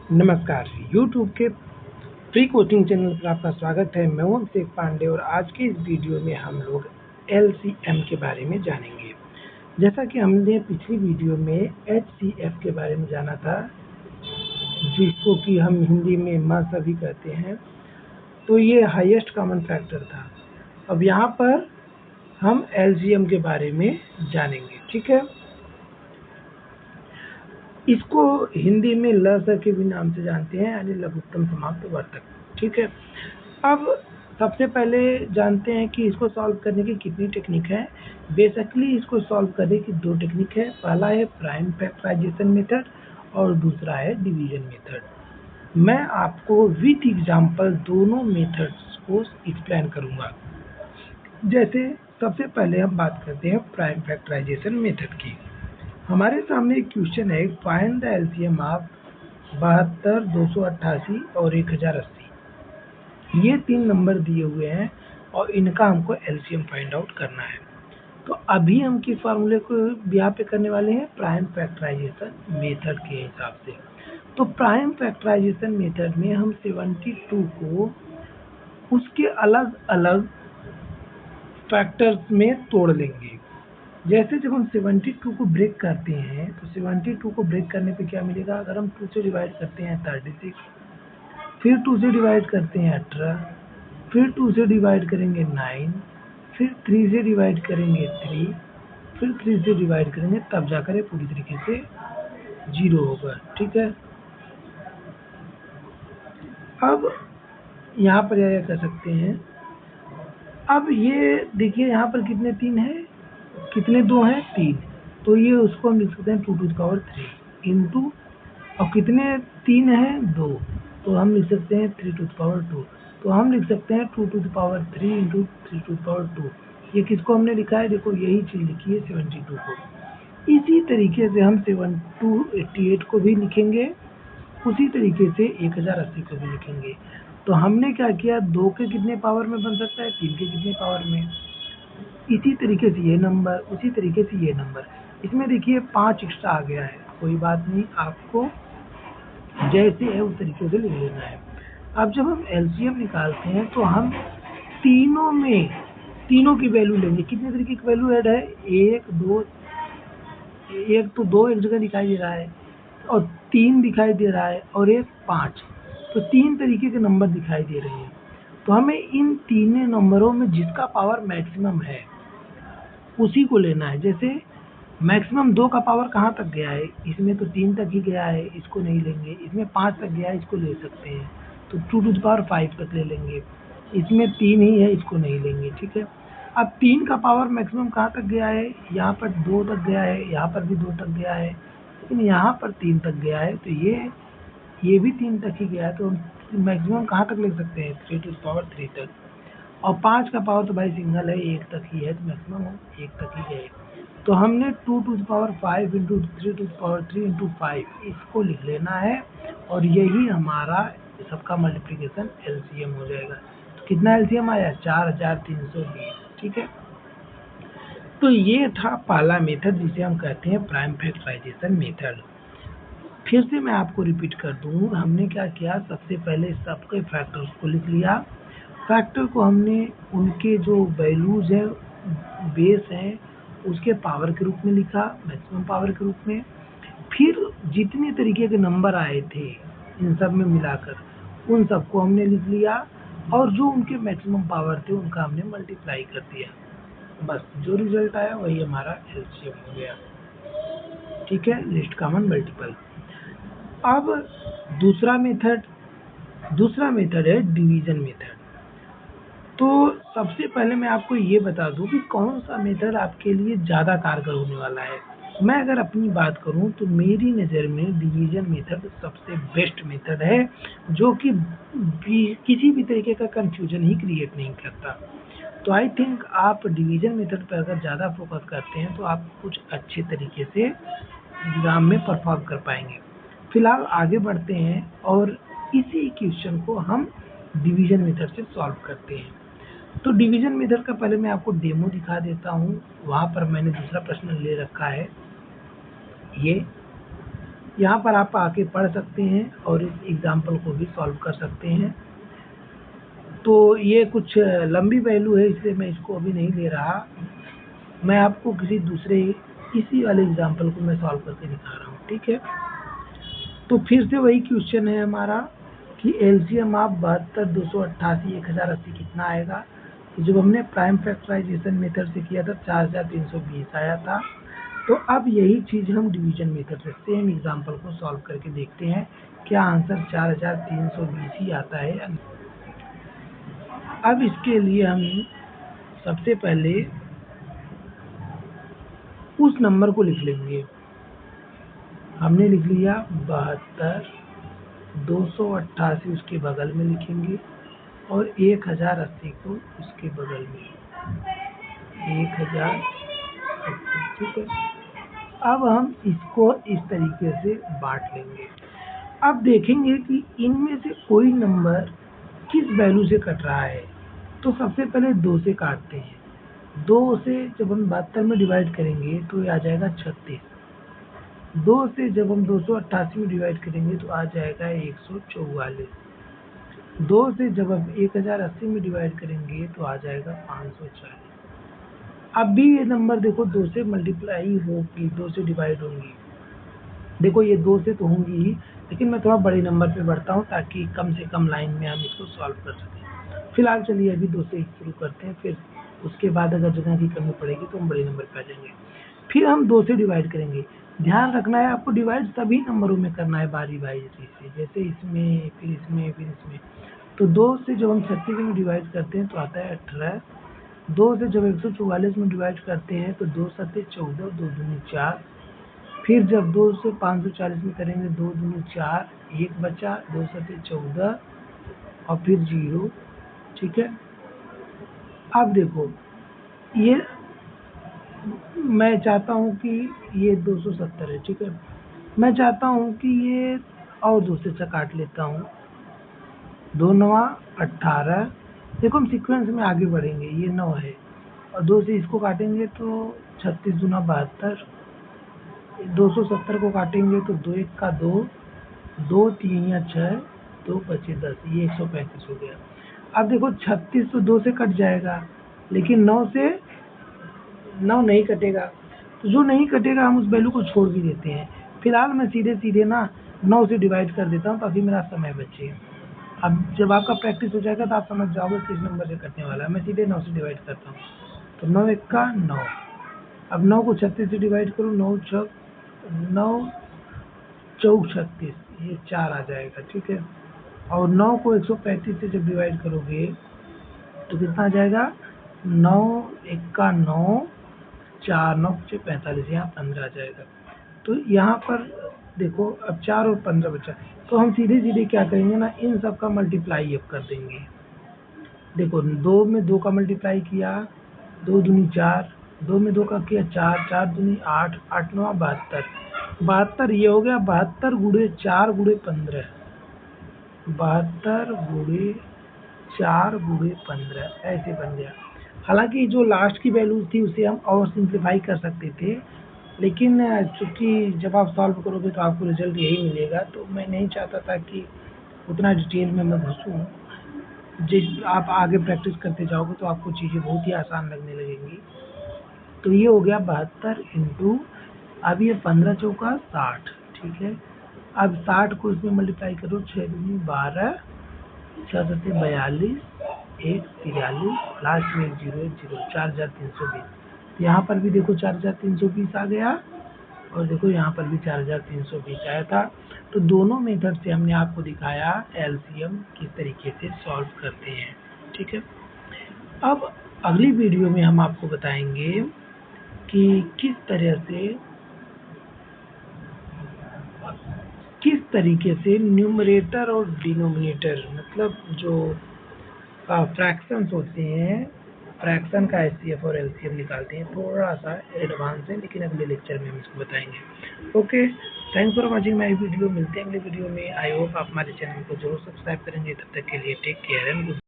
नमस्कार, YouTube के free coaching channel पर आपका स्वागत है। मैं हूं अभिषेक पांडे और आज के इस वीडियो में हम लोग LCM के बारे में जानेंगे। जैसा कि हमने पिछली वीडियो में HCF के बारे में जाना था, जिसको कि हम हिंदी में मसा भी कहते हैं, तो ये हाईएस्ट कॉमन फैक्टर था। अब यहाँ पर हम LCM के बारे में जानेंगे, ठीक है। इसको हिंदी में ल के भी नाम से जानते हैं, यानी लघुत्तम समाप्त वर्तक, ठीक है। अब सबसे पहले जानते हैं कि इसको सॉल्व करने की कितनी टेक्निक है। बेसिकली इसको सॉल्व करने की दो टेक्निक है। पहला है प्राइम फैक्टराइजेशन मेथड और दूसरा है डिवीजन मेथड। मैं आपको विथ एग्जांपल दोनों मेथड्स को एक्सप्लेन करूंगा। जैसे सबसे पहले हम बात करते हैं प्राइम फैक्टराइजेशन मेथड की। हमारे सामने एक क्वेश्चन है, फाइंड द एलसीएम ऑफ 72, 288 और 1080। ये तीन नंबर दिए हुए हैं और इनका हमको एलसीएम फाइंड आउट करना है। तो अभी हम किस फार्मूले को यहाँ पे करने वाले हैं, प्राइम फैक्टराइजेशन मेथड के हिसाब से। तो प्राइम फैक्टराइजेशन मेथड में हम 72 को उसके अलग अलग फैक्टर्स में तोड़ लेंगे। जैसे जब हम 72 को ब्रेक करते हैं तो 72 को ब्रेक करने पे क्या मिलेगा, अगर हम 2 से डिवाइड करते हैं 36, फिर 2 से डिवाइड करते हैं 18, फिर 2 से डिवाइड करेंगे 9, फिर 3 से डिवाइड करेंगे 3, फिर 3 से डिवाइड करेंगे, तब जाकर ये पूरी तरीके से 0 होगा, ठीक है। अब यहाँ पर क्या कर सकते हैं, अब ये देखिए यहाँ पर कितने 3 है, कितने 2 हैं, 3। तो ये उसको हम लिख सकते हैं 2 टू द पावर 3 इंटू, और कितने 3 हैं, 2, तो हम लिख सकते हैं 3 टू द पावर 2। तो हम लिख सकते हैं 2 to the power 3 into 3 to the power 2। ये किसको हमने लिखा है, देखो यही चीज़ लिखी है 72 को। इसी तरीके से हम 7288 को भी लिखेंगे, उसी तरीके से 1080 को भी लिखेंगे। तो हमने क्या किया, 2 के कितने पावर में बन सकता है, 3 के कितने पावर में। इसी तरीके से ये नंबर, उसी तरीके से ये नंबर। इसमें देखिए 5 एक्स्ट्रा आ गया है, कोई बात नहीं, आपको जैसे है उस तरीके से लिख लेना है। अब जब हम एलसीएम निकालते हैं तो हम तीनों में तीनों की वैल्यू लेंगे। कितने तरीके की वैल्यू ऐड है, 1 2, एक तो 2 एक जगह दिखाई दे रहा है और 3 दिखाई दे रहा है और एक 5, तो 3 तरीके के नंबर दिखाई दे रहे हैं। तो हमें इन तीनों नंबरों में जिसका पावर मैक्सिमम है उसी को लेना है। जैसे मैक्सिमम 2 का पावर कहाँ तक गया है, इसमें तो 3 तक ही गया है, इसको नहीं लेंगे। इसमें 5 तक गया है, इसको ले सकते हैं, तो 2 टू द पावर 5 तक ले लेंगे। इसमें 3 ही है, इसको नहीं लेंगे, ठीक है। अब 3 का पावर मैक्सिमम कहाँ तक गया है, यहाँ पर 2 तक गया है, यहाँ पर भी 2 तक गया है, लेकिन यहाँ पर 3 तक गया है, तो ये भी 3 तक ही गया है, तो मैक्सिमम कहाँ तक ले सकते हैं, 3 टू द पावर 3 तक। और 5 का पावर तो भाई सिंगल है, 1 तक ही है, तो मैक्सिमम हम 1 तक ही गए। तो हमने 2 to the power 5 into 3 to the power 3 into 5 इसको लिख लेना है, और यही हमारा सबका मल्टीप्लिकेशन एलसीएम हो जाएगा। तो कितना एलसीएम आया, 4320, ठीक है। तो ये था पहला मेथड, जिसे हम कहते हैं प्राइम फैक्टराइजेशन मेथड। फिर से मैं आपको रिपीट कर दूँ, हमने क्या किया, सबसे पहले सबके फैक्टर्स को लिख लिया। फैक्टर को हमने उनके जो वैल्यूज हैं, बेस हैं, उसके पावर के रूप में लिखा, मैक्सिमम पावर के रूप में। फिर जितने तरीके के नंबर आए थे इन सब में मिलाकर उन सबको हमने लिख लिया, और जो उनके मैक्सिमम पावर थे उनका हमने मल्टीप्लाई कर दिया। बस जो रिजल्ट आया वही हमारा एलसीएम हो गया, ठीक है, लिस्ट कॉमन मल्टीपल। अब दूसरा मेथड है डिवीजन मेथड। तो सबसे पहले मैं आपको ये बता दूं कि कौन सा मेथड आपके लिए ज़्यादा कारगर होने वाला है। मैं अगर अपनी बात करूं तो मेरी नज़र में डिवीजन मेथड सबसे बेस्ट मेथड है, जो कि किसी भी तरीके का कंफ्यूजन ही क्रिएट नहीं करता। तो आई थिंक आप डिवीजन मेथड पर अगर ज़्यादा फोकस करते हैं तो आप कुछ अच्छे तरीके से एग्ज़ाम में परफॉर्म कर पाएंगे। फिलहाल आगे बढ़ते हैं और इसी क्वेश्चन को हम डिवीजन मेथड से सॉल्व करते हैं। तो डिवीजन मेथड का पहले मैं आपको डेमो दिखा देता हूँ। वहाँ पर मैंने दूसरा प्रश्न ले रखा है, ये यहाँ पर आप आके पढ़ सकते हैं और इस एग्जाम्पल को भी सॉल्व कर सकते हैं। तो ये कुछ लंबी वैल्यू है, इसलिए मैं इसको अभी नहीं ले रहा। मैं आपको किसी दूसरे इसी वाले एग्जाम्पल को मैं सॉल्व करके दिखा रहा हूँ, ठीक है। तो फिर से वही क्वेश्चन है हमारा कि एलसीएम आप 72, 288, 1080 कितना आएगा। तो जब हमने प्राइम फैक्टराइजेशन मेथड से किया था 4320 आया था। तो अब यही चीज़ हम डिवीजन मेथड से सेम एग्जाम्पल को सॉल्व करके देखते हैं क्या आंसर 4320 ही आता है। अब इसके लिए हम सबसे पहले उस नंबर को लिख लेंगे। हमने लिख लिया 72, 288 उसके बगल में लिखेंगे और 1080 को उसके बगल में 1080, ठीक है। अब हम इसको इस तरीके से बांट लेंगे। अब देखेंगे कि इनमें से कोई नंबर किस वैल्यू से कट रहा है। तो सबसे पहले 2 से काटते हैं। 2 से जब हम 72 में डिवाइड करेंगे तो ये आ जाएगा 36। 2 से जब हम 288 में डिवाइड करेंगे तो आ जाएगा 144। 2 से जब हम 1080 में डिवाइड करेंगे तो आ जाएगा 540। अब भी ये नंबर देखो 2 से मल्टीप्लाई होगी, 2 से डिवाइड होंगी। देखो ये 2 से तो होंगी ही, लेकिन मैं थोड़ा बड़े नंबर पे बढ़ता हूँ ताकि कम से कम लाइन में हम इसको सॉल्व कर सकें। फिलहाल चलिए अभी 2 से शुरू करते हैं, फिर उसके बाद अगर जगह की कमी पड़ेगी तो हम बड़े नंबर पे आ जाएंगे। फिर हम 2 से डिवाइड करेंगे। ध्यान रखना है आपको डिवाइड सभी नंबरों में करना है बारी बारी से, जैसे इसमें फिर इसमें फिर इसमें। तो 2 से जब हम 36 में डिवाइड करते हैं तो आता है 18। 2 से जब 144 में डिवाइड करते हैं तो 2 सत्ते 14, 2 दूनी 4। फिर जब 2 से 540 में करेंगे 2 दूनी 4, 1 बचा, 2 सत्ते 14 और फिर 0, ठीक है। अब देखो ये मैं चाहता हूँ कि ये 270 है, ठीक है। मैं चाहता हूँ कि ये और 2 से काट लेता हूँ। 2 9 18। देखो हम सीक्वेंस में आगे बढ़ेंगे, ये 9 है और 2 से इसको काटेंगे तो 36 दूना 72। 270 को काटेंगे तो 2 1 का 2, 2 3 या 6, 2 बचे 10, ये 135 हो गया। अब देखो 36 तो 2 से कट जाएगा, लेकिन 9 से 9 नहीं कटेगा। तो जो नहीं कटेगा हम उस वैल्यू को छोड़ भी देते हैं। फिलहाल मैं सीधे सीधे ना 9 से डिवाइड कर देता हूँ ताकि मेरा समय बचे। अब जब आपका प्रैक्टिस हो जाएगा तो आप समझ जाओगे किस नंबर से कटने वाला है। मैं सीधे 9 से डिवाइड करता हूँ तो 9 1 का 9। अब 9 को 36 से डिवाइड करूँ, 9 चौक 36, ये 4 आ जाएगा, ठीक है। और 9 को 135 से जब डिवाइड करोगे तो कितना आ जाएगा, 9 1 का 9, 4 9 से 45, यहाँ 15 आ जाएगा। तो यहाँ पर देखो अब 4 और 15 बचा, तो हम सीधे सीधे क्या करेंगे ना, इन सब का मल्टीप्लाई अब कर देंगे। देखो 2 में 2 का मल्टीप्लाई किया, 2 दूनी 4, 2 में 2 का किया 4, 4 दूनी 8, 8 9 72, 72 ये हो गया 72 गुणे 4 गुणे 15, 72 गुणे 4 गुणे 15 ऐसे बन गया। हालांकि जो लास्ट की वैल्यू थी उसे हम और सिंप्लीफाई कर सकते थे, लेकिन चूंकि जब आप सॉल्व करोगे तो आपको रिजल्ट यही मिलेगा, तो मैं नहीं चाहता था कि उतना डिटेल में मैं घुसूँ। जिस आप आगे प्रैक्टिस करते जाओगे तो आपको चीज़ें बहुत ही आसान लगने लगेंगी। तो ये हो गया 72 इंटू, अब ये 15 चौका 60, ठीक है। अब 60 को इसमें मल्टीप्लाई करो, 6 दूनी 12, 6 सत्ते 42, 1 43, लास्ट में 1 0 1 0, 4320। यहाँ पर भी देखो 4320 आ गया और देखो यहाँ पर भी 4320 आया था। तो दोनों मेथड से हमने आपको दिखाया एलसीएम किस तरीके से सॉल्व करते हैं, ठीक है। अब अगली वीडियो में हम आपको बताएंगे कि किस तरीके से न्यूमरेटर और डिनोमिनेटर, मतलब जो फ्रैक्शंस होते हैं, फ्रैक्शन का एचसीएफ और एलसीएम निकालते हैं। थोड़ा सा एडवांस है, लेकिन अगले लेक्चर में हम इसको बताएंगे। Okay, thanks for watching my video. मिलते हैं अगले वीडियो में। आई होप आप हमारे चैनल को जरूर सब्सक्राइब करेंगे। तब तक के लिए टेक केयर एंड गुड।